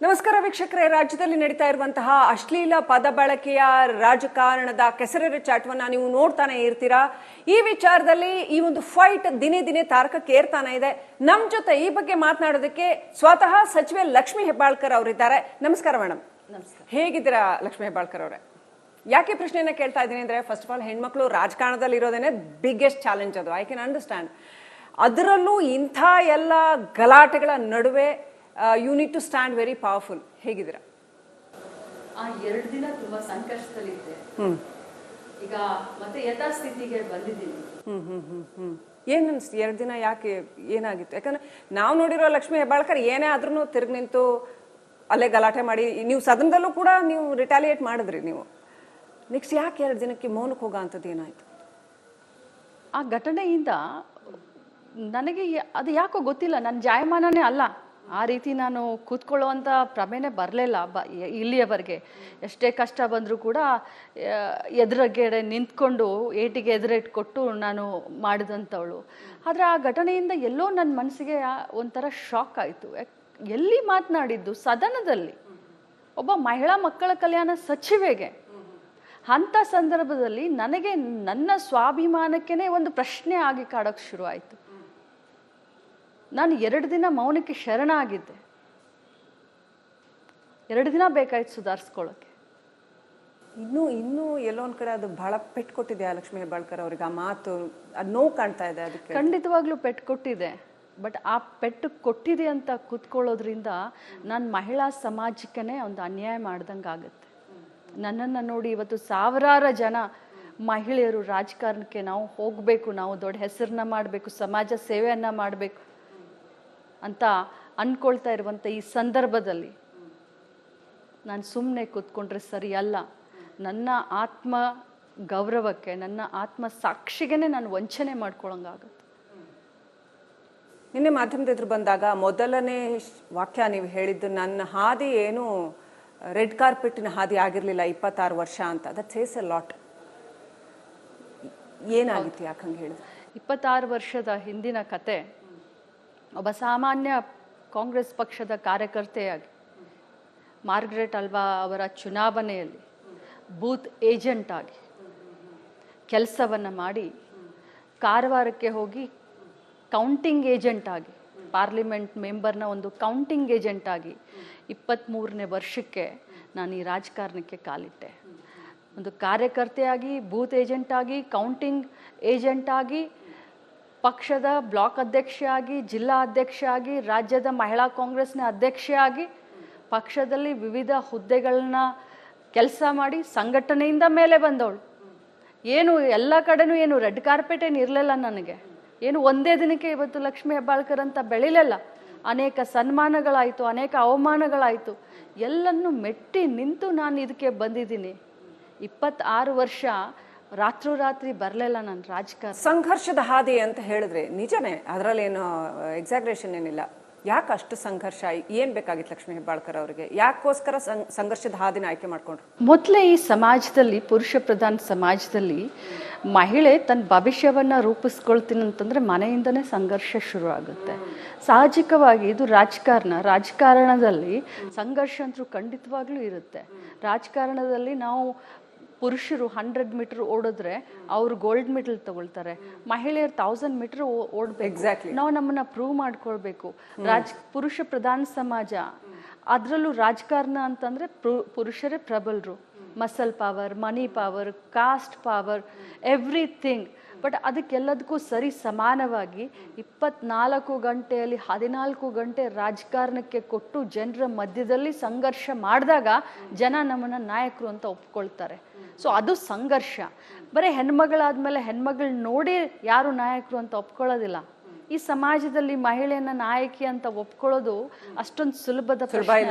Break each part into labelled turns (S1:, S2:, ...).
S1: ನಮಸ್ಕಾರ ವೀಕ್ಷಕರೇ, ರಾಜ್ಯದಲ್ಲಿ ನಡೀತಾ ಇರುವಂತಹ ಅಶ್ಲೀಲ ಪದ ಬಳಕೆಯ ರಾಜಕಾರಣದ ಕೆಸರೆರೆ ಚಾಟವನ್ನ ನೀವು ನೋಡ್ತಾನೆ ಇರ್ತೀರಾ. ಈ ವಿಚಾರದಲ್ಲಿ ಈ ಒಂದು ಫೈಟ್ ದಿನೇ ದಿನೇ ತಾರಕಕ್ಕೆ ಏರ್ತಾನೆ ಇದೆ. ನಮ್ಮ ಜೊತೆ ಈ ಬಗ್ಗೆ ಮಾತನಾಡೋದಕ್ಕೆ ಸ್ವತಃ ಸಚಿವೆ ಲಕ್ಷ್ಮೀ ಹೆಬ್ಬಾಳ್ಕರ್ ಅವರಿದ್ದಾರೆ. ನಮಸ್ಕಾರ ಮೇಡಮ್.
S2: ನಮಸ್ಕಾರ.
S1: ಹೇಗಿದ್ದೀರಾ ಲಕ್ಷ್ಮೀ ಹೆಬ್ಬಾಳ್ಕರ್ ಅವರೇ? ಯಾಕೆ ಪ್ರಶ್ನೆಯನ್ನ ಕೇಳ್ತಾ ಇದ್ದೀನಿ ಅಂದ್ರೆ, ಫಸ್ಟ್ ಆಫ್ ಆಲ್ ಹೆಣ್ಮಕ್ಳು ರಾಜಕಾರಣದಲ್ಲಿ ಇರೋದೇನೆ ಬಿಗ್ಗೆಸ್ಟ್ ಚಾಲೆಂಜ್. ಅದು ಐ ಕ್ಯಾನ್ ಅಂಡರ್ಸ್ಟ್ಯಾಂಡ್. ಅದರಲ್ಲೂ ಇಂಥ ಎಲ್ಲ ಗಲಾಟೆಗಳ ನಡುವೆ you need to stand very powerful. ಹೇಗಿದ್ದೀರಾ?
S2: ಆ 2 ದಿನ ತುಂಬಾ ಸಂಕಷ್ಟದಲ್ಲಿದ್ದೆ. ಈಗ ಮತ್ತೆ ಯಥಾಸ್ಥಿತಿಗೆ ಬಂದಿದ್ದೀನಿ.
S1: ಏನ್ ಅನ್ಸ್ತು 2 ದಿನ? ಯಾಕೆ, ಏನಾಗಿತ್ತು? ಯಾಕಂದ್ರೆ ನಾವು ನೋಡಿರೋ ಲಕ್ಷ್ಮೀ ಹೆಬ್ಬಾಳ್ಕರ್ ಏನೇ ಆದ್ರೂ ತಿರುಗಿ ನಿಂತು ಅಲ್ಲೇ ಗಲಾಟೆ ಮಾಡಿ, ನೀವು ಸದನದಲ್ಲೂ ಕೂಡ ನೀವು ರಿಟಾಲಿಯೇಟ್ ಮಾಡಿದ್ರಿ. ನೀವು ನೆಕ್ಸ್ಟ್ ಯಾಕೆ 2 ದಿನಕ್ಕೆ ಮೌನಕ್ಕೆ ಹೋಗೋ ಅಂಥದ್ದು ಏನಾಯ್ತು?
S2: ಆ ಘಟನೆಯಿಂದ ನನಗೆ ಅದು ಯಾಕೋ ಗೊತ್ತಿಲ್ಲ, ನನ್ನ ಜಾಯಮಾನನೇ ಅಲ್ಲ. ಆ ರೀತಿ ನಾನು ಕೂತ್ಕೊಳ್ಳುವಂಥ ಪ್ರಮೇನೆ ಬರಲಿಲ್ಲ ಇಲ್ಲಿಯವರೆಗೆ. ಎಷ್ಟೇ ಕಷ್ಟ ಬಂದರೂ ಕೂಡ ಎದುರುಗಡೆ ನಿಂತ್ಕೊಂಡು ಏಟಿಗೆ ಎದುರೇಟ್ಕೊಟ್ಟು ನಾನು ಮಾಡಿದಂಥವಳು. ಆದರೆ ಆ ಘಟನೆಯಿಂದ ಎಲ್ಲೋ ನನ್ನ ಮನಸ್ಸಿಗೆ ಒಂಥರ ಶಾಕ್ ಆಯಿತು. ಎಲ್ಲಿ ಮಾತನಾಡಿದ್ದು? ಸದನದಲ್ಲಿ ಒಬ್ಬ ಮಹಿಳಾ ಮಕ್ಕಳ ಕಲ್ಯಾಣ ಸಚಿವೆಗೆ. ಅಂಥ ಸಂದರ್ಭದಲ್ಲಿ ನನಗೆ ನನ್ನ ಸ್ವಾಭಿಮಾನಕ್ಕೇ ಒಂದು ಪ್ರಶ್ನೆ ಆಗಿ ಕಾಡೋಕ್ಕೆ ಶುರು ಆಯಿತು. ನಾನು 2 ದಿನ ಮೌನಕ್ಕೆ ಶರಣಾಗಿದ್ದೆ. 2 ದಿನ ಬೇಕಾಯ್ತು ಸುಧಾರಿಸ್ಕೊಳ್ಳೋಕ್ಕೆ.
S1: ಇನ್ನೂ ಎಲ್ಲೋ ಒಂದ್ ಕಡೆ ಅದು ಬಹಳ ಪೆಟ್ಟು ಕೊಟ್ಟಿದೆ ಲಕ್ಷ್ಮೀ ಹೆಬ್ಬಾಳ್ಕರ್ ಅವ್ರಿಗೆ. ಆ ಮಾತು ಅದು ನೋವು ಕಾಣ್ತಾ ಇದೆ. ಅದಕ್ಕೆ
S2: ಖಂಡಿತವಾಗ್ಲೂ ಪೆಟ್ಟು ಕೊಟ್ಟಿದೆ. ಬಟ್ ಆ ಪೆಟ್ಟು ಕೊಟ್ಟಿದೆ ಅಂತ ಕೂತ್ಕೊಳ್ಳೋದ್ರಿಂದ ನಾನು ಮಹಿಳಾ ಸಮಾಜಕ್ಕೇ ಒಂದು ಅನ್ಯಾಯ ಮಾಡ್ದಂಗೆ ಆಗುತ್ತೆ. ನನ್ನನ್ನು ನೋಡಿ ಇವತ್ತು ಸಾವಿರಾರು ಜನ ಮಹಿಳೆಯರು ರಾಜಕಾರಣಕ್ಕೆ ನಾವು ಹೋಗಬೇಕು, ನಾವು ದೊಡ್ಡ ಹೆಸರನ್ನ ಮಾಡಬೇಕು, ಸಮಾಜ ಸೇವೆಯನ್ನು ಮಾಡಬೇಕು ಅಂತ ಅಂದ್ಕೊಳ್ತಾ ಇರುವಂಥ ಈ ಸಂದರ್ಭದಲ್ಲಿ ನಾನು ಸುಮ್ಮನೆ ಕೂತ್ಕೊಂಡ್ರೆ ಸರಿ ಅಲ್ಲ. ನನ್ನ ಆತ್ಮ ಗೌರವಕ್ಕೆ, ನನ್ನ ಆತ್ಮ ಸಾಕ್ಷಿಗೆ ನಾನು ವಂಚನೆ ಮಾಡ್ಕೊಳಂಗಾಗುತ್ತೆ.
S1: ನಿನ್ನೆ ಮಾಧ್ಯಮದ ಎದುರು ಬಂದಾಗ ಮೊದಲನೇ ವಾಕ್ಯ ನೀವು ಹೇಳಿದ್ದು, ನನ್ನ ಹಾದಿ ಏನು ರೆಡ್ ಕಾರ್ಪೆಟ್ನ ಹಾದಿ ಆಗಿರಲಿಲ್ಲ 26 ವರ್ಷ ಅಂತ. That says A lot. ಏನಾಗಿತ್ತು? ಯಾಕಂಗೆ ಹೇಳಿದ್ರು?
S2: 26 ವರ್ಷದ ಹಿಂದಿನ ಕತೆ, ಒಬ್ಬ ಸಾಮಾನ್ಯ ಕಾಂಗ್ರೆಸ್ ಪಕ್ಷದ ಕಾರ್ಯಕರ್ತೆಯಾಗಿ ಮಾರ್ಗ್ರೆಟ್ ಅಲ್ವಾ ಅವರ ಚುನಾವಣೆಯಲ್ಲಿ ಬೂತ್ ಏಜೆಂಟ್ ಆಗಿ ಕೆಲಸವನ್ನು ಮಾಡಿ, ಕಾರವಾರಕ್ಕೆ ಹೋಗಿ ಕೌಂಟಿಂಗ್ ಏಜೆಂಟ್ ಆಗಿ, ಪಾರ್ಲಿಮೆಂಟ್ ಮೆಂಬರ್ನ ಒಂದು ಕೌಂಟಿಂಗ್ ಏಜೆಂಟ್ ಆಗಿ 23ನೇ ವರ್ಷಕ್ಕೆ ನಾನು ಈ ರಾಜಕಾರಣಕ್ಕೆ ಕಾಲಿಟ್ಟೆ. ಒಂದು ಕಾರ್ಯಕರ್ತೆಯಾಗಿ, ಬೂತ್ ಏಜೆಂಟ್ ಆಗಿ, ಕೌಂಟಿಂಗ್ ಏಜೆಂಟ್ ಆಗಿ, ಪಕ್ಷದ ಬ್ಲಾಕ್ ಅಧ್ಯಕ್ಷೆ ಆಗಿ, ಜಿಲ್ಲಾ ಅಧ್ಯಕ್ಷೆ ಆಗಿ, ರಾಜ್ಯದ ಮಹಿಳಾ ಕಾಂಗ್ರೆಸ್ನ ಅಧ್ಯಕ್ಷೆ ಆಗಿ, ಪಕ್ಷದಲ್ಲಿ ವಿವಿಧ ಹುದ್ದೆಗಳನ್ನ ಕೆಲಸ ಮಾಡಿ ಸಂಘಟನೆಯಿಂದ ಮೇಲೆ ಬಂದವಳು. ಏನು ಎಲ್ಲ ಕಡೆನೂ ಏನು ರೆಡ್ ಕಾರ್ಪೆಟ್ ಏನು ಇರಲಿಲ್ಲ ನನಗೆ. ಏನು ಒಂದೇ ದಿನಕ್ಕೆ ಇವತ್ತು ಲಕ್ಷ್ಮೀ ಹೆಬ್ಬಾಳ್ಕರ್ ಅಂತ ಬೆಳಿಲಿಲ್ಲ. ಅನೇಕ ಸನ್ಮಾನಗಳಾಯಿತು, ಅನೇಕ ಅವಮಾನಗಳಾಯಿತು. ಎಲ್ಲನ್ನು ಮೆಟ್ಟಿ ನಿಂತು ನಾನು ಇದಕ್ಕೆ ಬಂದಿದ್ದೀನಿ. 26 ವರ್ಷ ರಾತ್ರೋರಾತ್ರಿ ಬರಲಿಲ್ಲ ನಾನು ರಾಜಕಾರಣ.
S1: ಸಂಘರ್ಷದ ಹಾದಿ ಅಂತ ಹೇಳಿದ್ರೆ ನಿಜನೇ, ಅದರಲ್ಲೇನು ಎಕ್ಸಾಗ್ರೇಷನ್ ಏನಿಲ್ಲ. ಯಾಕೆ ಅಷ್ಟು ಸಂಘರ್ಷ? ಏನ್ ಬೇಕಾಗಿತ್ತು ಲಕ್ಷ್ಮೀ ಹೆಬ್ಬಾಳ್ಕರ್ ಅವರಿಗೆ? ಯಾಕೋಸ್ಕರ ಸಂಘರ್ಷದ ಹಾದಿನ ಆಯ್ಕೆ ಮಾಡ್ಕೊಂಡ್ರು?
S2: ಮೊದಲೇ ಈ ಸಮಾಜದಲ್ಲಿ, ಪುರುಷ ಪ್ರಧಾನ ಸಮಾಜದಲ್ಲಿ ಮಹಿಳೆ ತನ್ನ ಭವಿಷ್ಯವನ್ನು ರೂಪಿಸ್ಕೊಳ್ತೀನಿ ಅಂತಂದರೆ ಮನೆಯಿಂದನೇ ಸಂಘರ್ಷ ಶುರು ಆಗುತ್ತೆ. ಸಾಹಜಿಕವಾಗಿ ಇದು ರಾಜಕಾರಣದಲ್ಲಿ ಸಂಘರ್ಷ ಅಂತೂ ಖಂಡಿತವಾಗ್ಲೂ ಇರುತ್ತೆ. ರಾಜಕಾರಣದಲ್ಲಿ ನಾವು ಪುರುಷರು 100 ಮೀಟರ್ ಓಡಿದ್ರೆ ಅವರು ಗೋಲ್ಡ್ ಮೆಡಲ್ ತಗೊಳ್ತಾರೆ. ಮಹಿಳೆಯರು 1000 ಮೀಟರ್ ಓಡಬೇಕು.
S1: ಎಕ್ಸಾಕ್ಟ್ಲಿ.
S2: ನಾವು ನಮ್ಮನ್ನ ಪ್ರೂವ್ ಮಾಡ್ಕೊಳ್ಬೇಕು. ಪುರುಷ ಪ್ರಧಾನ ಸಮಾಜ, ಅದರಲ್ಲೂ ರಾಜಕಾರಣ ಅಂತಂದ್ರೆ ಪುರುಷರೇ ಪ್ರಬಲರು. Muscle power, money power, caste power, everything. But ಅದಕ್ಕೆಲ್ಲದಕ್ಕೂ ಸರಿ ಸಮಾನವಾಗಿ 24 ಗಂಟೆಯಲ್ಲಿ 14 ಗಂಟೆ ರಾಜಕಾರಣಕ್ಕೆ ಕೊಟ್ಟು ಜನರ ಮಧ್ಯದಲ್ಲಿ ಸಂಘರ್ಷ ಮಾಡಿದಾಗ ಜನ ನಮ್ಮನ್ನು ನಾಯಕರು ಅಂತ ಒಪ್ಕೊಳ್ತಾರೆ. ಸೊ ಅದು ಸಂಘರ್ಷ. ಬರೀ ಹೆಣ್ಮಗಳಾದ್ಮೇಲೆ ಹೆಣ್ಮಗಳು ನೋಡಿ ಯಾರು ನಾಯಕರು ಅಂತ ಒಪ್ಕೊಳ್ಳೋದಿಲ್ಲ. ಈ ಸಮಾಜದಲ್ಲಿ ಮಹಿಳೆಯನ್ನ ನಾಯಕಿ ಅಂತ ಒಪ್ಕೊಳ್ಳೋದು ಅಷ್ಟೊಂದು ಸುಲಭ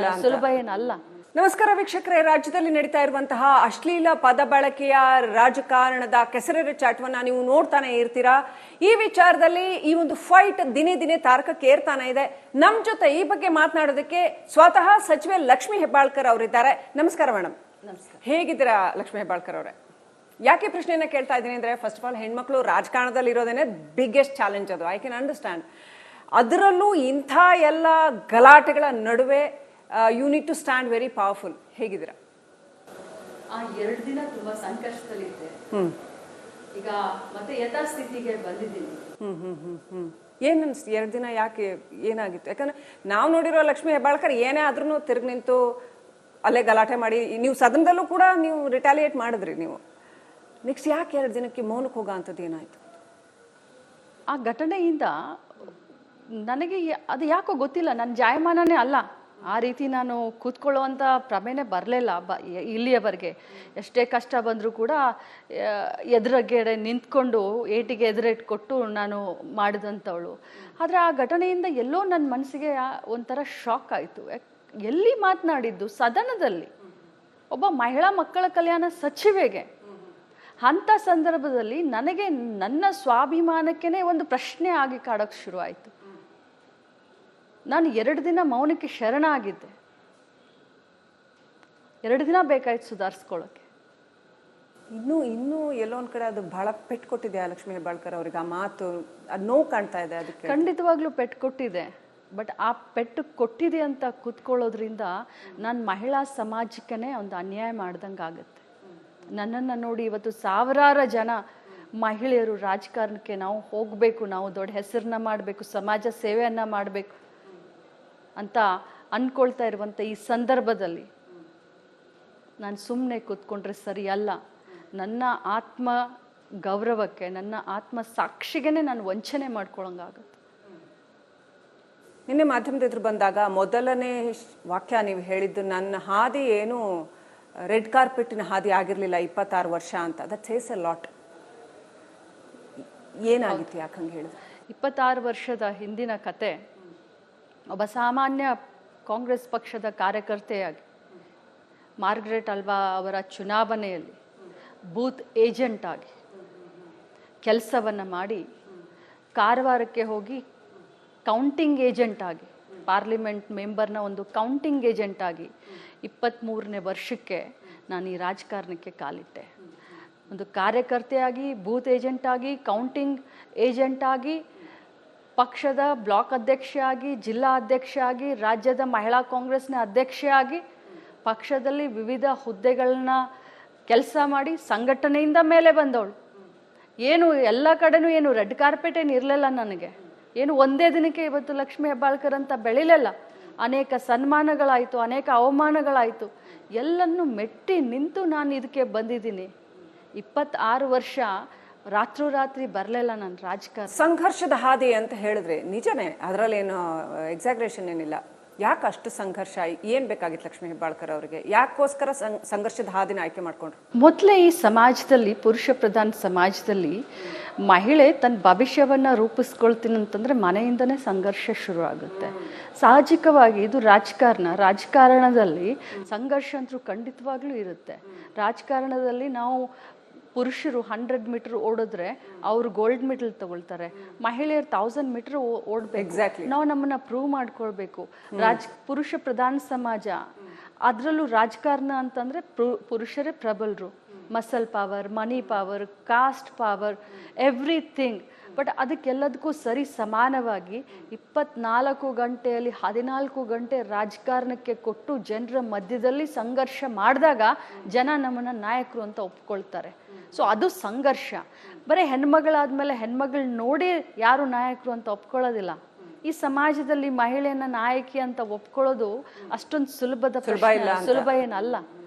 S2: ಏನಲ್ಲ.
S1: ನಮಸ್ಕಾರ ವೀಕ್ಷಕರೇ, ರಾಜ್ಯದಲ್ಲಿ ನಡೀತಾ ಇರುವಂತಹ ಅಶ್ಲೀಲ ಪದ ಬಳಕೆಯ ರಾಜಕಾರಣದ ಕೆಸರೆರೆ ಚಾಟವನ್ನ ನೀವು ನೋಡ್ತಾನೆ ಇರ್ತೀರಾ. ಈ ವಿಚಾರದಲ್ಲಿ ಈ ಒಂದು ಫೈಟ್ ದಿನೇ ದಿನೇ ತಾರಕಕ್ಕೆ ಏರ್ತಾನೆ ಇದೆ. ನಮ್ಮ ಜೊತೆ ಈ ಬಗ್ಗೆ ಮಾತನಾಡೋದಕ್ಕೆ ಸ್ವತಃ ಸಚಿವೆ ಲಕ್ಷ್ಮೀ ಹೆಬ್ಬಾಳ್ಕರ್ ಅವರಿದ್ದಾರೆ. ನಮಸ್ಕಾರ ಮೇಡಮ್.
S2: ನಮಸ್ಕಾರ.
S1: ಹೇಗಿದ್ದೀರಾ ಲಕ್ಷ್ಮೀ ಹೆಬ್ಬಾಳ್ಕರ್ ಅವರೇ? ಯಾಕೆ ಪ್ರಶ್ನೆಯನ್ನ ಕೇಳ್ತಾ ಇದ್ದೀನಿ ಅಂದ್ರೆ, ಫಸ್ಟ್ ಆಫ್ ಆಲ್ ಹೆಣ್ಮಕ್ಳು ರಾಜಕಾರಣದಲ್ಲಿ ಇರೋದೇನೆ ಬಿಗ್ಗೆಸ್ಟ್ ಚಾಲೆಂಜ್. ಅದು ಐ ಕ್ಯಾನ್ ಅಂಡರ್ಸ್ಟ್ಯಾಂಡ್. ಅದರಲ್ಲೂ ಇಂಥ ಎಲ್ಲ ಗಲಾಟೆಗಳ ನಡುವೆ you need to stand very powerful. ಹೇಗಿದ್ದೀರಾ?
S2: ಆ 2 ದಿನ ತುಂಬಾ ಸಂಕಷ್ಟದಲ್ಲಿದ್ದೆ. ಈಗ ಮತ್ತೆ ಯಥಾಸ್ಥಿತಿಗೆ ಬಂದಿದ್ದೀನಿ.
S1: ಏನ್ ಅನ್ಸ್ತು 2 ದಿನ? ಯಾಕೆ, ಏನಾಗಿತ್ತು? ಯಾಕಂದ್ರೆ ನಾವು ನೋಡಿರೋ ಲಕ್ಷ್ಮೀ ಹೆಬ್ಬಾಳ್ಕರ್ ಏನೇ ಆದ್ರೂ ತಿರುಗಿ ನಿಂತು ಅಲ್ಲೇ ಗಲಾಟೆ ಮಾಡಿ, ನೀವು ಸದನದಲ್ಲೂ ಕೂಡ ನೀವು ರಿಟಾಲಿಯೇಟ್ ಮಾಡಿದ್ರಿ. ನೀವು ನೆಕ್ಸ್ಟ್ ಯಾಕೆ 2 ದಿನಕ್ಕೆ ಮೌನಕ್ಕೆ ಹೋಗೋ ಅಂಥದ್ದು ಏನಾಯ್ತು?
S2: ಆ ಘಟನೆಯಿಂದ ನನಗೆ ಅದು ಯಾಕೋ ಗೊತ್ತಿಲ್ಲ, ನನ್ನ ಜಾಯಮಾನನೇ ಅಲ್ಲ, ಆ ರೀತಿ ನಾನು ಕೂತ್ಕೊಳ್ಳುವಂಥ ಪ್ರಮೇಯನೇ ಬರಲಿಲ್ಲ ಇಲ್ಲಿಯವರೆಗೆ. ಎಷ್ಟೇ ಕಷ್ಟ ಬಂದರೂ ಕೂಡ ಎದುರುಗಡೆ ನಿಂತ್ಕೊಂಡು ಏಟಿಗೆ ಎದುರಿಟ್ಕೊಟ್ಟು ನಾನು ಮಾಡಿದಂಥವಳು. ಆದರೆ ಆ ಘಟನೆಯಿಂದ ಎಲ್ಲೋ ನನ್ನ ಮನಸ್ಸಿಗೆ ಒಂಥರ ಶಾಕ್ ಆಯಿತು. ಎಲ್ಲಿ ಮಾತನಾಡಿದ್ದು? ಸದನದಲ್ಲಿ, ಒಬ್ಬ ಮಹಿಳಾ ಮಕ್ಕಳ ಕಲ್ಯಾಣ ಸಚಿವೆಗೆ. ಅಂಥ ಸಂದರ್ಭದಲ್ಲಿ ನನಗೆ ನನ್ನ ಸ್ವಾಭಿಮಾನಕ್ಕೇ ಒಂದು ಪ್ರಶ್ನೆ ಆಗಿ ಕಾಡೋಕ್ಕೆ ಶುರುವಾಯಿತು. ನಾನು 2 ದಿನ ಮೌನಕ್ಕೆ ಶರಣಾಗಿದ್ದೆ. 2 ದಿನ ಬೇಕಾಯ್ತು ಸುಧಾರಿಸ್ಕೊಳ್ಳೋಕ್ಕೆ.
S1: ಇನ್ನೂ ಎಲ್ಲೋ ಒಂದು ಕಡೆ ಅದು ಬಹಳ ಪೆಟ್ಟು ಕೊಟ್ಟಿದೆ ಲಕ್ಷ್ಮೀ ಹೆಬ್ಬಾಳ್ಕರ್ ಅವರಿಗೆ. ಆ ಮಾತು, ಅದು ನೋವು ಕಾಣ್ತಾ ಇದೆ. ಅದಕ್ಕೆ
S2: ಖಂಡಿತವಾಗ್ಲೂ ಪೆಟ್ಟು ಕೊಟ್ಟಿದೆ. ಬಟ್ ಆ ಪೆಟ್ಟು ಕೊಟ್ಟಿದೆ ಅಂತ ಕೂತ್ಕೊಳ್ಳೋದ್ರಿಂದ ನಾನು ಮಹಿಳಾ ಸಮಾಜಕ್ಕೇ ಒಂದು ಅನ್ಯಾಯ ಮಾಡ್ದಂಗೆ ಆಗುತ್ತೆ. ನನ್ನನ್ನು ನೋಡಿ ಇವತ್ತು ಸಾವಿರಾರು ಜನ ಮಹಿಳೆಯರು ರಾಜಕಾರಣಕ್ಕೆ ನಾವು ಹೋಗಬೇಕು, ನಾವು ದೊಡ್ಡ ಹೆಸರನ್ನ ಮಾಡಬೇಕು, ಸಮಾಜ ಸೇವೆಯನ್ನು ಮಾಡಬೇಕು ಅಂತ ಅಂದ್ಕೊಳ್ತಾ ಇರುವಂಥ ಈ ಸಂದರ್ಭದಲ್ಲಿ ನಾನು ಸುಮ್ಮನೆ ಕೂತ್ಕೊಂಡ್ರೆ ಸರಿಯಲ್ಲ. ನನ್ನ ಆತ್ಮ ಗೌರವಕ್ಕೆ, ನನ್ನ ಆತ್ಮ ಸಾಕ್ಷಿಗೆ ನಾನು ವಂಚನೆ ಮಾಡ್ಕೊಳಂಗಾಗುತ್ತೆ.
S1: ನಿನ್ನೆ ಮಾಧ್ಯಮದ ಎದುರು ಬಂದಾಗ ಮೊದಲನೇ ವಾಕ್ಯ ನೀವು ಹೇಳಿದ್ದು, ನನ್ನ ಹಾದಿ ಏನು ರೆಡ್ ಕಾರ್ಪೆಟ್ಟಿನ ಹಾದಿ ಆಗಿರಲಿಲ್ಲ 26 ವರ್ಷ ಅಂತ. That says a lot. ಏನಾಗಿತ್ತು? ಯಾಕೆ ಹಂಗೆ ಹೇಳಿದ್ರು?
S2: 26 ವರ್ಷದ ಹಿಂದಿನ ಕತೆ, ಒಬ್ಬ ಸಾಮಾನ್ಯ ಕಾಂಗ್ರೆಸ್ ಪಕ್ಷದ ಕಾರ್ಯಕರ್ತೆಯಾಗಿ ಮಾರ್ಗ್ರೆಟ್ ಅಲ್ವಾ ಅವರ ಚುನಾವಣೆಯಲ್ಲಿ ಬೂತ್ ಏಜೆಂಟ್ ಆಗಿ ಕೆಲಸವನ್ನು ಮಾಡಿ, ಕಾರವಾರಕ್ಕೆ ಹೋಗಿ ಕೌಂಟಿಂಗ್ ಏಜೆಂಟ್ ಆಗಿ, ಪಾರ್ಲಿಮೆಂಟ್ ಮೆಂಬರ್ನ ಒಂದು ಕೌಂಟಿಂಗ್ ಏಜೆಂಟ್ ಆಗಿ 23ನೇ ವರ್ಷಕ್ಕೆ ನಾನು ಈ ರಾಜಕಾರಣಕ್ಕೆ ಕಾಲಿಟ್ಟೆ. ಒಂದು ಕಾರ್ಯಕರ್ತೆಯಾಗಿ, ಬೂತ್ ಏಜೆಂಟ್ ಆಗಿ, ಕೌಂಟಿಂಗ್ ಏಜೆಂಟ್ ಆಗಿ, ಪಕ್ಷದ ಬ್ಲಾಕ್ ಅಧ್ಯಕ್ಷೆ ಆಗಿ, ಜಿಲ್ಲಾ ಅಧ್ಯಕ್ಷೆ ಆಗಿ, ರಾಜ್ಯದ ಮಹಿಳಾ ಕಾಂಗ್ರೆಸ್ನ ಅಧ್ಯಕ್ಷೆ ಆಗಿ, ಪಕ್ಷದಲ್ಲಿ ವಿವಿಧ ಹುದ್ದೆಗಳನ್ನ ಕೆಲಸ ಮಾಡಿ ಸಂಘಟನೆಯಿಂದ ಮೇಲೆ ಬಂದವಳು. ಏನು ಎಲ್ಲ ಕಡೆನೂ ಏನು ರೆಡ್ ಕಾರ್ಪೆಟ್ ಏನು ಇರಲಿಲ್ಲ ನನಗೆ. ಏನು ಒಂದೇ ದಿನಕ್ಕೆ ಇವತ್ತು ಲಕ್ಷ್ಮೀ ಹೆಬ್ಬಾಳ್ಕರ್ ಅಂತ ಬೆಳಿಲಿಲ್ಲ. ಅನೇಕ ಸನ್ಮಾನಗಳಾಯಿತು, ಅನೇಕ ಅವಮಾನಗಳಾಯಿತು. ಎಲ್ಲನ್ನು ಮೆಟ್ಟಿ ನಿಂತು ನಾನು ಇದಕ್ಕೆ ಬಂದಿದ್ದೀನಿ. 26 ವರ್ಷ ರಾತ್ರೋರಾತ್ರಿ ಬರಲಿಲ್ಲ ನಾನು ರಾಜಕಾರಣ.
S1: ಸಂಘರ್ಷದ ಹಾದಿ ಅಂತ ಹೇಳಿದ್ರೆ ನಿಜನೇ, ಅದರಲ್ಲೇನು ಎಕ್ಸಾಗ್ರೇಷನ್ ಏನಿಲ್ಲ. ಯಾಕೆ ಅಷ್ಟು ಸಂಘರ್ಷ? ಏನು ಬೇಕಾಗಿತ್ತು ಲಕ್ಷ್ಮೀ ಹೆಬ್ಬಾಳ್ಕರ್ ಅವರಿಗೆ? ಯಾಕೋಸ್ಕರ ಸಂಘರ್ಷದ ಹಾದಿನ ಆಯ್ಕೆ ಮಾಡ್ಕೊಂಡ್ರು?
S2: ಮೊದಲೇ ಈ ಸಮಾಜದಲ್ಲಿ, ಪುರುಷ ಪ್ರಧಾನ ಸಮಾಜದಲ್ಲಿ ಮಹಿಳೆ ತನ್ನ ಭವಿಷ್ಯವನ್ನು ರೂಪಿಸ್ಕೊಳ್ತೀನಿ ಅಂತಂದರೆ ಮನೆಯಿಂದನೇ ಸಂಘರ್ಷ ಶುರು ಆಗುತ್ತೆ. ಸಾಹಜಿಕವಾಗಿ ಇದು ರಾಜಕಾರಣದಲ್ಲಿ ಸಂಘರ್ಷ ಅಂತೂ ಖಂಡಿತವಾಗ್ಲೂ ಇರುತ್ತೆ. ರಾಜಕಾರಣದಲ್ಲಿ ನಾವು ಪುರುಷರು 100 ಮೀಟರ್ ಓಡಿದ್ರೆ ಅವರು ಗೋಲ್ಡ್ ಮೆಡಲ್ ತಗೊಳ್ತಾರೆ, ಮಹಿಳೆಯರು 1000 ಮೀಟರ್ ಓಡಬೇಕು.
S1: ಎಕ್ಸಾಕ್ಟ್ಲಿ.
S2: ನಾವು ನಮ್ಮನ್ನ ಪ್ರೂವ್ ಮಾಡ್ಕೊಳ್ಬೇಕು. ಪುರುಷ ಪ್ರಧಾನ ಸಮಾಜ, ಅದರಲ್ಲೂ ರಾಜಕಾರಣ ಅಂತಂದ್ರೆ ಪುರುಷರೇ ಪ್ರಬಲರು. Muscle power, money power, caste power, everything. But ಅದಕ್ಕೆಲ್ಲದಕ್ಕೂ ಸರಿ ಸಮಾನವಾಗಿ 24 ಗಂಟೆಯಲ್ಲಿ 14 ಗಂಟೆ ರಾಜಕಾರಣಕ್ಕೆ ಕೊಟ್ಟು ಜನರ ಮಧ್ಯದಲ್ಲಿ ಸಂಘರ್ಷ ಮಾಡಿದಾಗ ಜನ ನಮ್ಮನ್ನು ನಾಯಕರು ಅಂತ ಒಪ್ಕೊಳ್ತಾರೆ. ಸೊ ಅದು ಸಂಘರ್ಷ. ಬರೀ ಹೆಣ್ಮಗಳಾದ್ಮೇಲೆ ಹೆಣ್ಮಗಳು ನೋಡಿ ಯಾರು ನಾಯಕರು ಅಂತ ಒಪ್ಕೊಳ್ಳೋದಿಲ್ಲ. ಈ ಸಮಾಜದಲ್ಲಿ ಮಹಿಳೆಯನ್ನ ನಾಯಕಿ ಅಂತ ಒಪ್ಕೊಳ್ಳೋದು ಅಷ್ಟೊಂದು ಸುಲಭ ಏನಲ್ಲ.